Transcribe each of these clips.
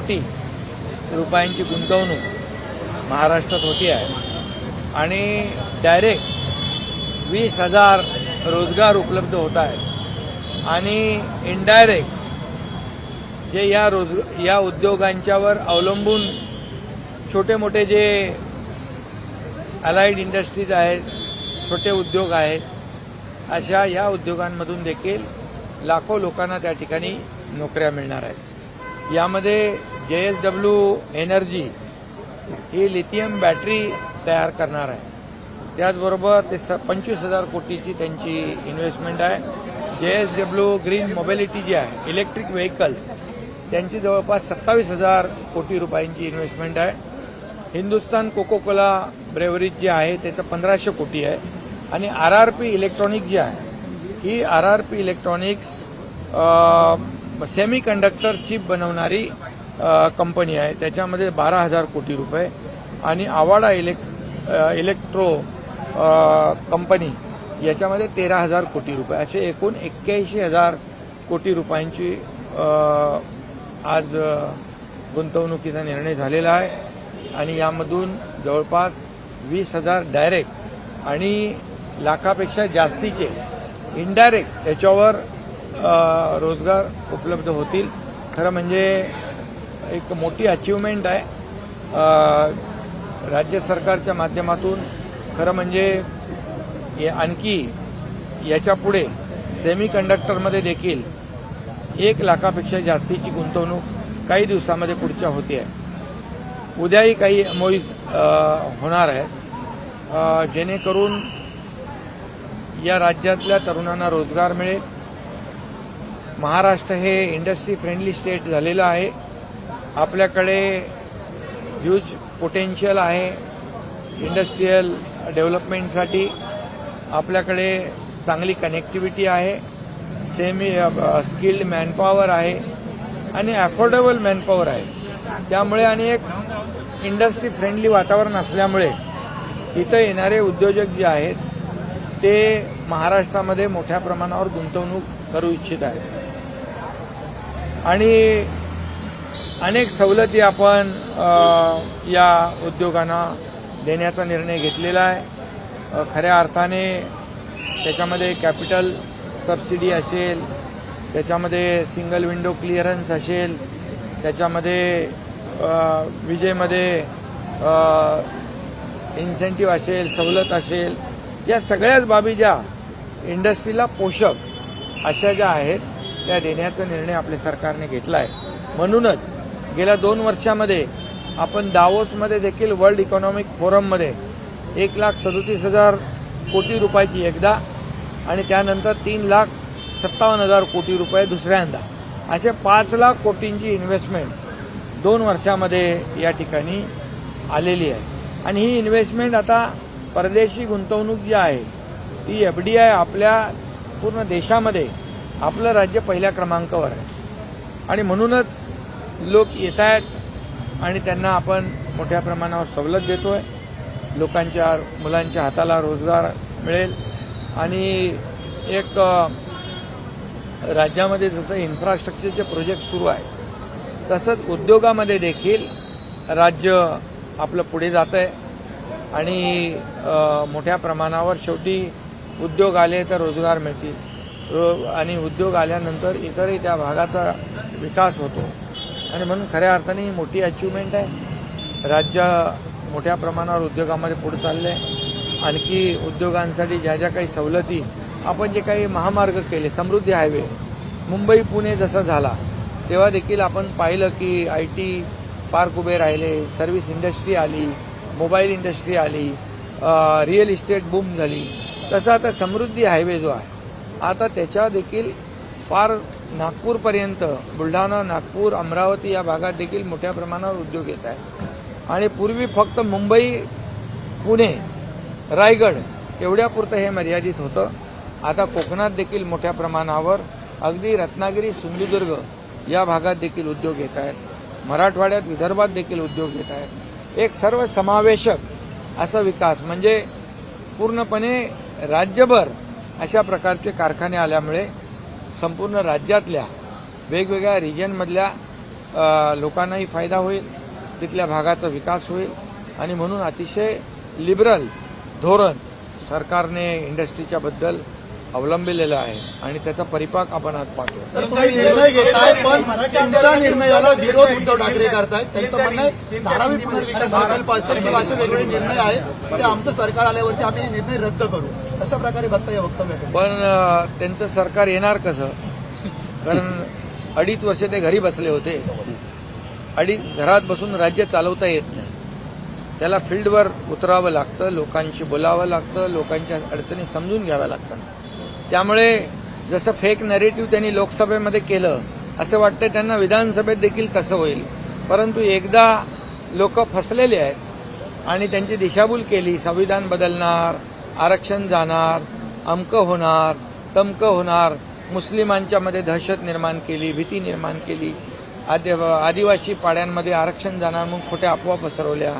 कोटी रुपयांची गुंतवणूक महाराष्ट्रात होती आहे आणि डायरेक्ट 20,000 रोजगार उपलब्ध होत आहेत आणि इनडायरेक्ट जे या उद्योगांच्यावर अवलंबून छोटे मोठे जे अलाइड इंडस्ट्रीज आहेत, छोटे उद्योग आहेत, अशा या उद्योगांमधून देखील लाखो लोकांना त्या ठिकाणी नोकऱ्या मिळणार आहेत। यामध्ये JSW एनर्जी ही लिथियम बॅटरी तयार करणार आहे। त्याचबरोबर ते 25,000 कोटीची त्यांची इन्व्हेस्टमेंट आहे। JSW ग्रीन मोबिलिटी जी आहे, इलेक्ट्रिक व्हेकल्स, त्यांची जवळपास 27,000 कोटी रुपयांची इन्व्हेस्टमेंट आहे। हिंदुस्तान कोको कोला ब्रेवरीज जी आहे त्याचं 1,500 कोटी आहे आणि RRP इलेक्ट्रॉनिक जी आहे ही RRP electronics semi conductor chip बनवणारी कंपनी आहे, त्याच्यामध्ये 12,000 कोटी रुपये आणि आवाडा इलेक्ट्रो कंपनी याच्यामध्ये 13,000 कोटी रुपये, असे एकूण 81,000 कोटी रुपयांची आज गुंतवणुकीचा निर्णय झालेला आहे आणि यामधून जवळपास 20,000 डायरेक्ट आणि लाखापेक्षा जास्तीचे इनडायरेक्ट त्याच्यावर रोजगार उपलब्ध होतील। खरं म्हणजे एक मोठी अचीवमेंट आहे राज्य सरकारच्या माध्यमातून। खरं म्हणजे आणखी याच्या पुढे सेमी कंडक्टरमध्ये देखील 1 लाखापेक्षा जास्तीची गुंतवणूक काही दिवसामध्ये पुढच्या होते आहे। उद्याही काही MOUs होणार आहेत जेणेकरून या राज्यातल्या तरुणांना रोजगार मिळेल। महाराष्ट्र हे इंडस्ट्री फ्रेंडली स्टेट झालेलं आहे। आपल्याकडे ह्यूज पोटेन्शियल आहे इंडस्ट्रीयल डेव्हलपमेंटसाठी। आपल्याकडे चांगली कनेक्टिव्हिटी आहे, सेमी स्किल्ड मॅनपॉवर आहे आणि अफोर्डेबल मॅनपॉवर आहे। त्यामुळे आणि एक इंडस्ट्री फ्रेंडली वातावरण असल्यामुळे इथं येणारे उद्योजक जे आहेत ते महाराष्ट्रामध्ये मोठ्या प्रमाणावर गुंतवणूक करू इच्छित आहेत आणि अनेक सवलती आपण या उद्योगांना देण्याचा निर्णय घेतलेला आहे। खऱ्या अर्थाने त्याच्यामध्ये कॅपिटल सबसिडी असेल, त्याच्यामध्ये सिंगल विंडो क्लिअरन्स असेल, त्याच्यामध्ये विजेमध्ये इन्सेंटिव्ह असेल, सवलत असेल, या सगळ्याच बाबी ज्या इंडस्ट्रीला पोषक अशा ज्या आहेत त्या देण्याचा निर्णय आपल्या सरकारने घेतला आहे। म्हणूनच गेल्या 2 वर्षामध्ये आपण दावोसमध्ये देखील वर्ल्ड इकॉनॉमिक फोरममध्ये 1,37,000 कोटी रुपयाची एकदा आणि त्यानंतर 3,57,000 कोटी रुपये दुसऱ्यांदा, असे 5 लाख कोटींची इन्व्हेस्टमेंट 2 वर्षामध्ये या ठिकाणी आलेली आहे आणि ही इन्व्हेस्टमेंट आता परदेशी गुंतवणूक जी आहे ती FDI आपल्या पूर्ण देशामध्ये आपलं राज्य पहिल्या क्रमांकावर आहे आणि म्हणूनच लोक येत आहेत आणि त्यांना आपण मोठ्या प्रमाणावर सवलत देतोय। लोकांच्या मुलांच्या हाताला रोजगार मिळेल आणि एक राज्यामध्ये जसं इन्फ्रास्ट्रक्चरचे प्रोजेक्ट सुरू आहे तसंच उद्योगामध्ये देखील राज्य आपलं पुढे जात आहे आणि मोठ्या प्रमाणावर शेवटी उद्योग आले तर रोजगार मिळतील आणि उद्योग आल्यानंतर इतरही त्या भागाचा विकास होतो आणि म्हणून खऱ्या अर्थाने ही मोठी अचीवमेंट आहे। राज्य मोठ्या प्रमाणावर उद्योगामध्ये पुढे चाललं आहे। आणखी उद्योगांसाठी ज्या ज्या काही सवलती आपण जे काही महामार्ग केले, समृद्धी हायवे मुंबई पुणे जसा झाला तेव्हा देखील आपण पाहिलं की IT पार्क उभे राहिले, सर्व्हिस इंडस्ट्री आली, मोबाईल इंडस्ट्री आली, रिअल इस्टेट बूम झाली। तसं आता समृद्धी हायवे जो आहे आता त्याच्या देखील पार नागपूरपर्यंत, बुलढाणा, नागपूर, अमरावती या भागात देखील मोठ्या प्रमाणावर उद्योग येत आहेत आणि पूर्वी फक्त मुंबई, पुणे, रायगड एवढ्यापुरतं हे मर्यादित होतं। आता कोकणात देखील मोठ्या प्रमाणावर, अगदी रत्नागिरी, सिंधुदुर्ग या भागात देखील उद्योग येत आहेत, मराठवाड्यात, विदर्भात देखील उद्योग येत आहेत। एक सर्वसमावेशक असा विकास म्हणजे पूर्णपणे राज्यभर अशा प्रकारचे कारखाने आल्यामुळे संपूर्ण राज्यातल्या वेगवेगळ्या रिजनमधल्या लोकांनाही फायदा होईल, तिथल्या भागाचा विकास होईल आणि म्हणून अतिशय लिबरल धोरण सरकारने इंडस्ट्रीच्या बद्दल अवलंबिलेलं आहे आणि त्याचा परिपाक आपण आज पाहतो. सर, तुम्ही निर्णय घेताय पण तुमच्या निर्णयाला विरोध उद्धव ठाकरे करतायत. त्यांचं म्हणणं आहे धारावी पुनर्विकास प्रकल्प असेल किंवा असे वेगवेगळे निर्णय आहेत ते आमचं सरकार आल्यावरती आम्ही हे निर्णय रद्द करू, अशा प्रकारे बघता या वक्तव्य. पण त्यांचं सरकार येणार कसं? कारण 2.5 वर्ष ते घरी बसले होते. घरात बसून राज्य चालवता येत नाही. त्याला फील्डवर उतरावं लागतं, लोकांशी बोलावं लागतं, लोकांच्या अडचणी समजून घ्याव्या लागतात. त्यामुळे जसं फेक नॅरेटिव्ह त्यांनी लोकसभेमध्ये केलं असं वाटतं त्यांना विधानसभेत देखील तसं होईल. परंतु एकदा लोक फसलेले आहेत आणि त्यांची दिशाभूल केली. संविधान बदलणार, आरक्षण जाणार, अमकं होणार, तमकं होणार, मुस्लिमांच्या मध्ये दहशत निर्माण केली, भीती निर्माण केली, आदिवासी पाड्यांमध्ये आरक्षण जाणार म्हणून खोट्या अफवा पसरवल्या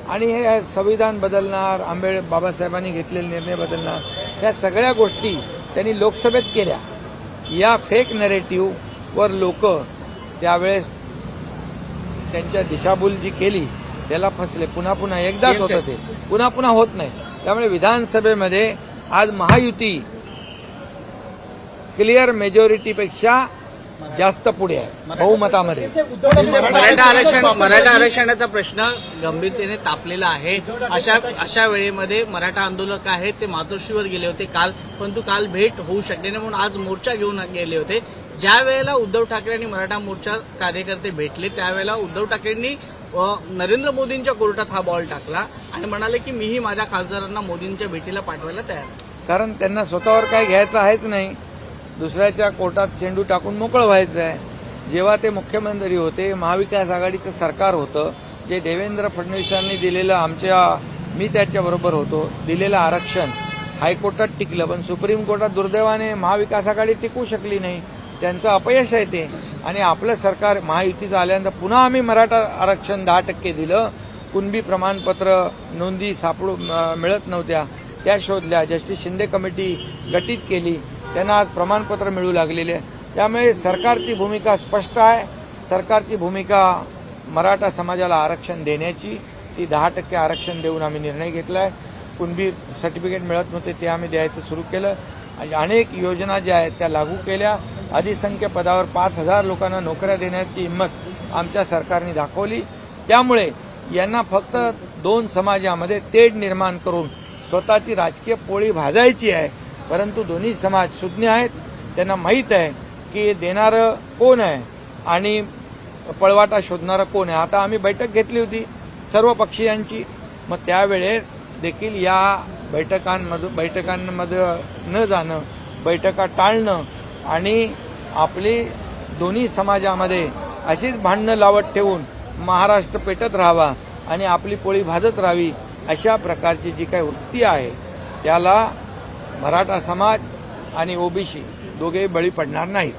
आणि हे संविधान बदलणार, बाबासाहेबांनी घेतलेले निर्णय बदलणार, या सगळ्या गोष्टी त्यांनी लोकसभेत केल्या. या फेक नॅरेटिव्हवर लोक त्यावेळेस त्यांच्या दिशाभूल जी केली त्याला फसले. पुन्हा एकदाच होतं ते, पुन्हा होत नाही. त्यामुळे विधानसभेमध्ये आज महायुती क्लिअर मेजॉरिटीपेक्षा जास्त पुढे आहे बहुमतामध्ये. मराठा आरक्षणाचा प्रश्न गंभीरतेने तापलेला आहे. अशा वेळेमध्ये मराठा आंदोलक आहेत ते मातोश्रीवर गेले होते काल, परंतु काल भेट होऊ शकली नाही म्हणून आज मोर्चा घेऊन गेले होते. ज्या वेळेला उद्धव ठाकरे आणि मराठा मोर्चा कार्यकर्ते भेटले त्यावेळेला उद्धव ठाकरेंनी नरेंद्र मोदींच्या कोर्टात हा बॉल टाकला आणि म्हणाले की मीही माझ्या खासदारांना मोदींच्या भेटीला पाठवायला तयार आहे. कारण त्यांना स्वतःवर काय घ्यायचं आहेच नाही. दुसऱ्याच्या कोर्टात चेंडू टाकून मोकळं व्हायचं आहे. जेव्हा ते मुख्यमंत्री होते, महाविकास आघाडीचं सरकार होतं, जे देवेंद्र फडणवीसांनी दिलेलं मी त्याच्याबरोबर होतो, दिलेलं आरक्षण हायकोर्टात टिकलं, पण सुप्रीम कोर्टात दुर्दैवाने महाविकास आघाडी टिकू शकली नाही. त्यांचं अपयश आहे ते. आणि आपलं सरकार महायुतीचं आल्यानंतर पुन्हा आम्ही मराठा आरक्षण 10% दिलं. कुणबी प्रमाणपत्र नोंदी मिळत नव्हत्या, त्या शोधल्या. जस्टिस शिंदे कमिटी गठीत केली, त्यांना आज प्रमाणपत्र मिळू लागलेले आहे. त्यामुळे सरकारची भूमिका स्पष्ट आहे. सरकारची भूमिका मराठा समाजाला आरक्षण देण्याची, ती 10% आरक्षण देऊन आम्ही निर्णय घेतलाय. कुणबी सर्टिफिकेट मिळत नव्हते ते आम्ही द्यायचं सुरू केलं. अनेक योजना ज्या आहेत त्या लागू केल्या. अधिसंख्य पदावर 5,000 लोकांना नोकऱ्या देण्याची हिंमत आमच्या सरकारने दाखवली. त्यामुळे यांना फक्त 2 समाजामध्ये तेढ निर्माण करून स्वतःची राजकीय पोळी भाजायची आहे. परंतु दोन्ही समाज सुज्ञ आहेत, त्यांना माहीत आहे की देणारं कोण आहे आणि पळवाटा शोधणारं कोण आहे. आता आम्ही बैठक घेतली होती सर्व पक्षीयांची, मग त्यावेळेस देखील या बैठकांमध्ये न जाणं, बैठका टाळणं आणि आपली दोन्ही समाजामध्ये अशीच भांडणं लावत ठेवून महाराष्ट्र पेटत राहावा आणि आपली पोळी भाजत राहावी, अशा प्रकारची जी काही वृत्ती आहे त्याला मराठा समाज आणि ओबीसी दोघेही बळी पडणार नाही.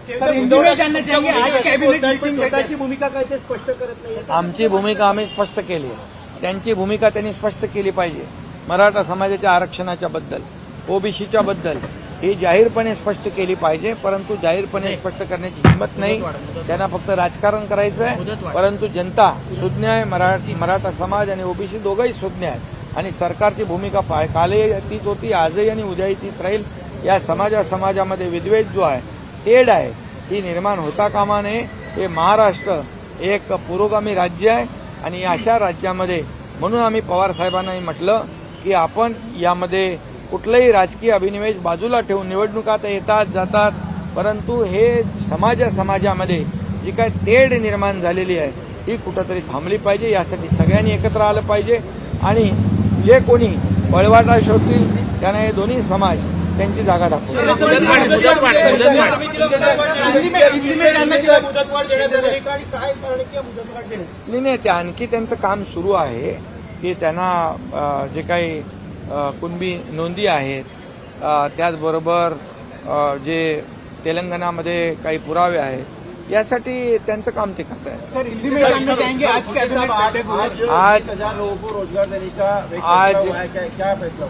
स्वतःची भूमिका काय ते स्पष्ट करत नाही. आमची भूमिका आम्ही स्पष्ट केली आहे, त्यांची भूमिका त्यांनी स्पष्ट केली पाहिजे. मराठा समाजाच्या आरक्षणाच्या बद्दल, ओबीसीच्या बद्दल ही जाहीरपणे स्पष्ट केली पाहिजे. परंतु जाहीरपणे स्पष्ट करण्याची हिंमत नाही. त्यांना फक्त राजकारण करायचं आहे. परंतु जनता सुज्ञ आहे. मराठा समाज आणि ओबीसी दोघंही सुज्ञ आहेत आणि सरकारची भूमिका कालही तीच होती, आजही आणि उद्याही तीच राहील. या समाजामध्ये विद्वेष जो आहे, तेढ आहे, ही निर्माण होता कामा नये. हे महाराष्ट्र एक पुरोगामी राज्य आहे आणि अशा राज्यामध्ये म्हणून आम्ही पवार साहेबांनाही म्हटलं की आपण यामध्ये कुठलाही राजकीय अभिनिवेश बाजूला ठेवून, निवडणुका तर येतात जातात, परंतु हे समाजामध्ये जी काय तेढ निर्माण झालेली आहे ही कुठंतरी थांबली पाहिजे. यासाठी सगळ्यांनी एकत्र आलं पाहिजे आणि जे कोणी पळवाटा शोधतील त्यांना हे दोन्ही समाज त्यांची जागा दाखवतील. नाही, ते आणखी त्यांचं काम सुरू आहे की त्यांना जे काही कुणबी नोंदी आहेत, त्याचबरोबर जे तेलंगणामध्ये काही पुरावे आहेत, यासाठी त्यांचं काम ते करत आहेत.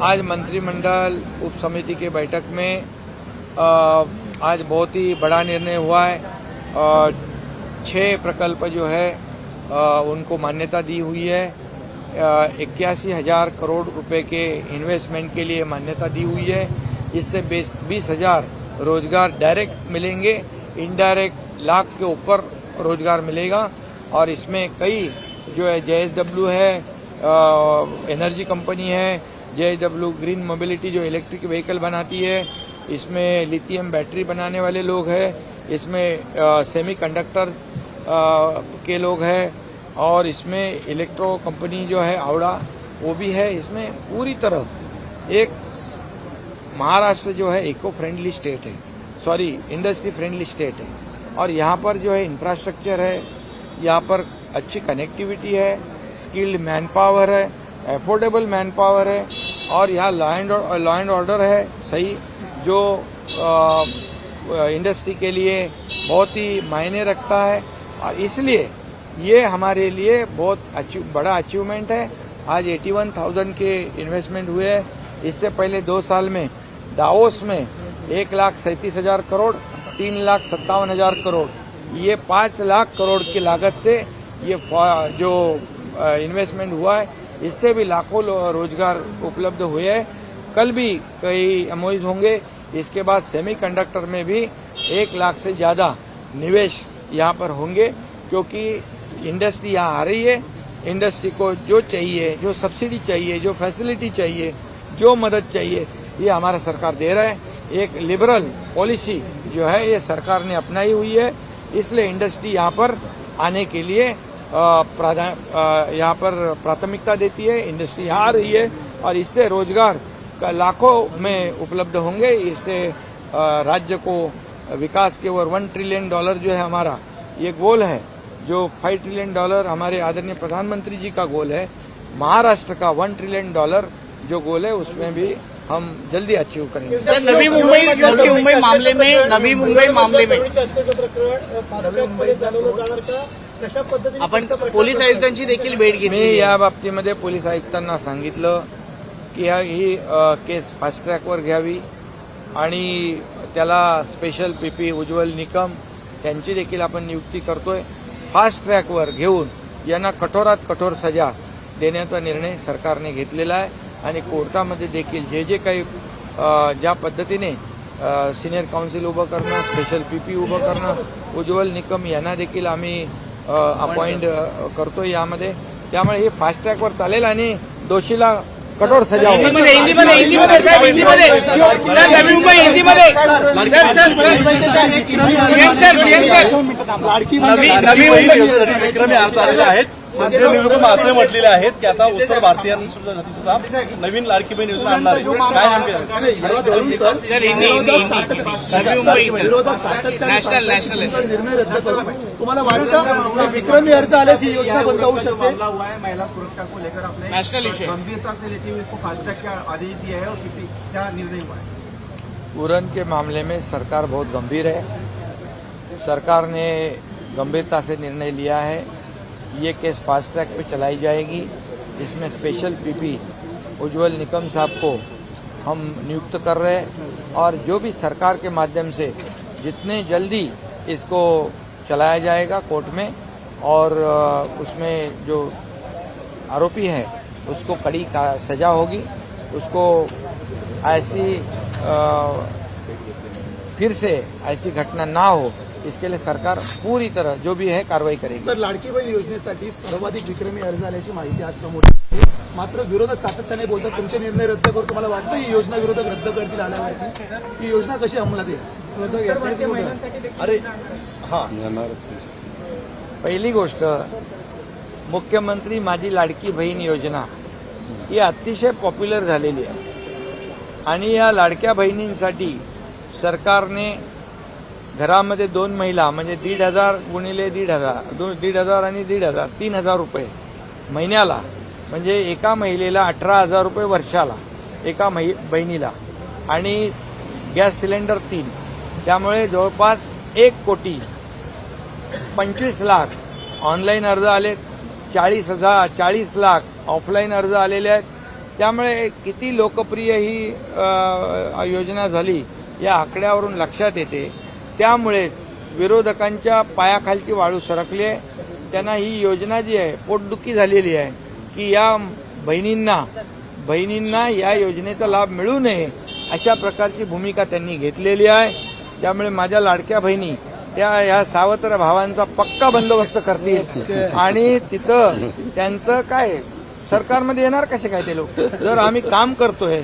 आज मंत्रिमंडल उपसमिति के बैठक में आज बहुत ही बड़ा निर्णय हुआ है. 6 प्रकल्प जो है उनको मान्यता दी हुई है। 81,000 करोड़ रुपए के इन्वेस्टमेंट के लिए मान्यता दी हुई है। इससे 20,000 रोजगार डायरेक्ट मिलेंगे, इनडायरेक्ट लाख के ऊपर रोजगार मिलेगा। और इसमें कई जो है JSW है, एनर्जी कंपनी है, JSW ग्रीन मोबिलिटी जो इलेक्ट्रिक व्हीकल बनाती है, इसमें लिथियम बैटरी बनाने वाले लोग हैं, इसमें सेमीकंडक्टर के लोग हैं, और इसमें इलेक्ट्रो कंपनी जो है आवड़ा वो भी है। इसमें पूरी तरह एक महाराष्ट्र जो है इको फ्रेंडली स्टेट है, इंडस्ट्री फ्रेंडली स्टेट है। और यहाँ पर जो है इंफ्रास्ट्रक्चर है, यहाँ पर अच्छी कनेक्टिविटी है, स्किल्ड मैन पावर है, एफोर्डेबल मैन पावर है, और यहाँ लॉ एंड ऑर्डर है सही, जो इंडस्ट्री के लिए बहुत ही मायने रखता है। और इसलिए ये हमारे लिए बहुत बड़ा अचीवमेंट है। आज 81,000 के इन्वेस्टमेंट हुए हैं। इससे पहले 2 साल में दावोस में 1,37,000 करोड़, 3,57,000 करोड़, ये 5 लाख करोड़ की लागत से ये जो इन्वेस्टमेंट हुआ है, इससे भी लाखों रोजगार उपलब्ध हुए हैं। कल भी कई एमओयूज होंगे। इसके बाद सेमीकंडक्टर में भी 1 लाख से ज्यादा निवेश यहाँ पर होंगे, क्योंकि इंडस्ट्री यहाँ आ रही है। इंडस्ट्री को जो चाहिए, जो सब्सिडी चाहिए, जो फैसिलिटी चाहिए, जो मदद चाहिए, ये हमारा सरकार दे रहा है। एक लिबरल पॉलिसी जो है ये सरकार ने अपनाई हुई है। इसलिए इंडस्ट्री यहाँ पर आने के लिए यहाँ पर प्राथमिकता देती है। इंडस्ट्री यहाँ आ रही है और इससे रोजगार का लाखों में उपलब्ध होंगे। इससे राज्य को विकास के ओर $1 ट्रिलियन जो है हमारा ये गोल है, जो $5 ट्रिलियन हमारे आदरणीय प्रधानमंत्री जी का गोल है। महाराष्ट्र का $1 ट्रिलियन जो गोल है उसमें भी हम जल्दी अचीव करेंगे। सर, नवी मुंबई मामले में आपण पोलीस आयुक्तांची देखील भेट घेतली। मी या बाबतीमध्ये पोलीस आयुक्तांना सांगितलं की ही केस फास्ट ट्रॅकवर घ्यावी आणि त्याला स्पेशल पीपी उज्ज्वल निकम त्यांची देखील आपण नियुक्ती करतोय। फास्ट ट्रॅकवर घेऊन यांना कठोरात कठोर सजा देण्याचा निर्णय सरकारने घेतलेला आहे आणि कोर्टामध्ये देखील जे काही ज्या पद्धतीने सिनियर काउन्सिल उभं करणं, स्पेशल पीपी उभं करणं, उज्ज्वल निकम यांना देखील आम्ही अपॉइंट करतोय यामध्ये। त्यामुळे हे फास्ट ट्रॅकवर चालेल आणि दोषीला कठोर सजा होईल। विक्रमी अर्थ आलेले आहेत। संजय निरुपम असं म्हटलेले आहेत की आता उत्तर भारतीयांनी सुद्धा नवीन लाडकी बहीण योजना आणणार आहे। निर्णय रद्द करू। तुम्हाला वाटतं विक्रमी अर्ज आले ही योजना बंद होऊ शकते? महिला सुरक्षा को लेकर आपने नेशनल इशू गंभीरता से लेते हुए इसको फास्ट ट्रैक का आदेश दिया है और क्या निर्णय हुआ है? उरन के मामले में सरकार बहुत गंभीर है। सरकार ने गंभीरता से निर्णय लिया है। ये केस फास्ट ट्रैक पे चलाई जाएगी। इसमें स्पेशल पीपी उज्ज्वल निकम साहब को हम नियुक्त कर रहे हैं और जो भी सरकार के माध्यम से जितने जल्दी इसको चलाया जाएगा कोर्ट में और उसमें जो आरोपी है उसको कड़ी सजा होगी। उसको ऐसी फिर से ऐसी घटना ना हो, इसके लिए सरकार पूरी तरह जो भी है कार्रवाई करेगी। सर, लाडकी बहीण योजनेसाठी सर्वाधिक विक्रमी अर्ज आल्याची माहिती आज समोर आली। मात्र विरोधक सातत्याने बोलतात तुमचे निर्णय रद्द करू। तुम्हाला वाटतं ही योजना विरोधक रद्द करतील आल्यावरती? ही योजना कशी अंमलात येईल? अरे हा, पहिली गोष्ट, मुख्यमंत्री माझी लाडकी बहीण योजना ही अतिशय पॉप्युलर झालेली आहे आणि या लाडक्या बहिणींसाठी सरकारने घरामध्ये 2 महिला म्हणजे 1,500 गुणिले 1,500 आणि 1,500 3,000 रुपये महिन्याला, म्हणजे एका महिलेला 18,000 रुपये वर्षाला एका बहिणीला, आणि गॅस सिलेंडर 3, त्यामुळे जवळपास 1,25,00,000 ऑनलाईन अर्ज आले, 40 लाख ऑफलाईन अर्ज आलेले आहेत। त्यामुळे किती लोकप्रिय ही योजना झाली या आकड्यावरून लक्षात येते। त्यामुळे विरोधकांच्या पायाखालची वाळू सरकली आहे. त्यांना ही योजना जी आहे पोटदुखी झालेली आहे की या बहिणींना या योजनेचा लाभ मिळू नये अशा प्रकारची भूमिका त्यांनी घेतलेली आहे. त्यामुळे माझ्या लाडक्या बहिणी त्या ह्या सावत्र भावांचा पक्का बंदोबस्त करतील आणि तिथं त्यांचं काय सरकारमध्ये येणार कसे काय ते लोक. जर आम्ही काम करतोय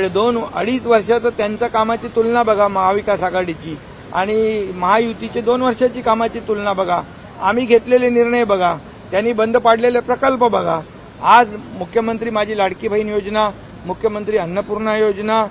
2-2.5 वर्षात त्यांच्या कामाची तुलना बघा महाविकास आघाडीची आणि महायुतीचे 2 वर्षाची कामाची तुलना बघा. आम्ही घेतलेले निर्णय बघा, त्यांनी बंद पाडलेले प्रकल्प बघा. आज मुख्यमंत्री माझी लाडकी बहीण योजना, मुख्यमंत्री अन्नपूर्णा योजना,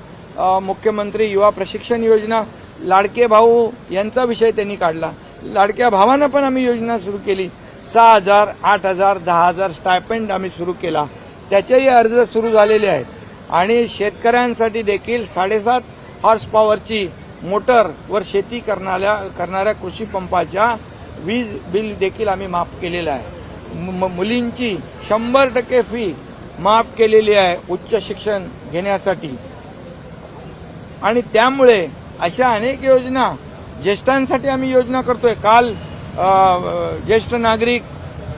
मुख्यमंत्री युवा प्रशिक्षण योजना, लाडके भाऊ यांचा विषय त्यांनी काढला. लाडक्या भावानं पण आम्ही योजना सुरू केली. 6,000, 8,000, 10,000 स्टायपेंड आम्ही सुरू केला. त्याचेही अर्ज सुरू झालेले आहेत आणि शेतकऱ्यांसाठी देखील 7.5 हॉर्स पॉवरची मोटरवर शेती करणाऱ्या कृषी पंपाच्या वीज बिल देखील आम्ही माफ केलेलं आहे. मुलींची 100% फी माफ केलेली आहे उच्च शिक्षण घेण्यासाठी. आणि त्यामुळे अशा अनेक योजना ज्येष्ठांसाठी आम्ही योजना करतोय. काल ज्येष्ठ नागरिक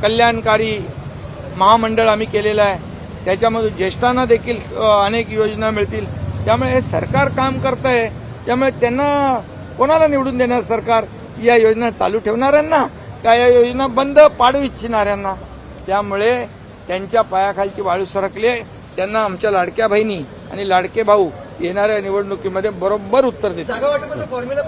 कल्याणकारी महामंडळ आम्ही केलेलं आहे. त्याच्यामधून ज्येष्ठांना देखील अनेक योजना मिळतील. त्यामुळे हे सरकार काम करत आहे. त्यामुळे त्यांना कोणाला निवडून देणार सरकार? या योजना चालू ठेवणाऱ्यांना का या योजना बंद पाडू इच्छिणाऱ्यांना? त्यामुळे त्यांच्या पायाखालची वाळू सरकली आहे. त्यांना आमच्या लाडक्या बहिणी आणि लाडके भाऊ येणाऱ्या निवडणुकीमध्ये बरोबर उत्तर देतील. जागा वाटपाचा फॉर्म्युला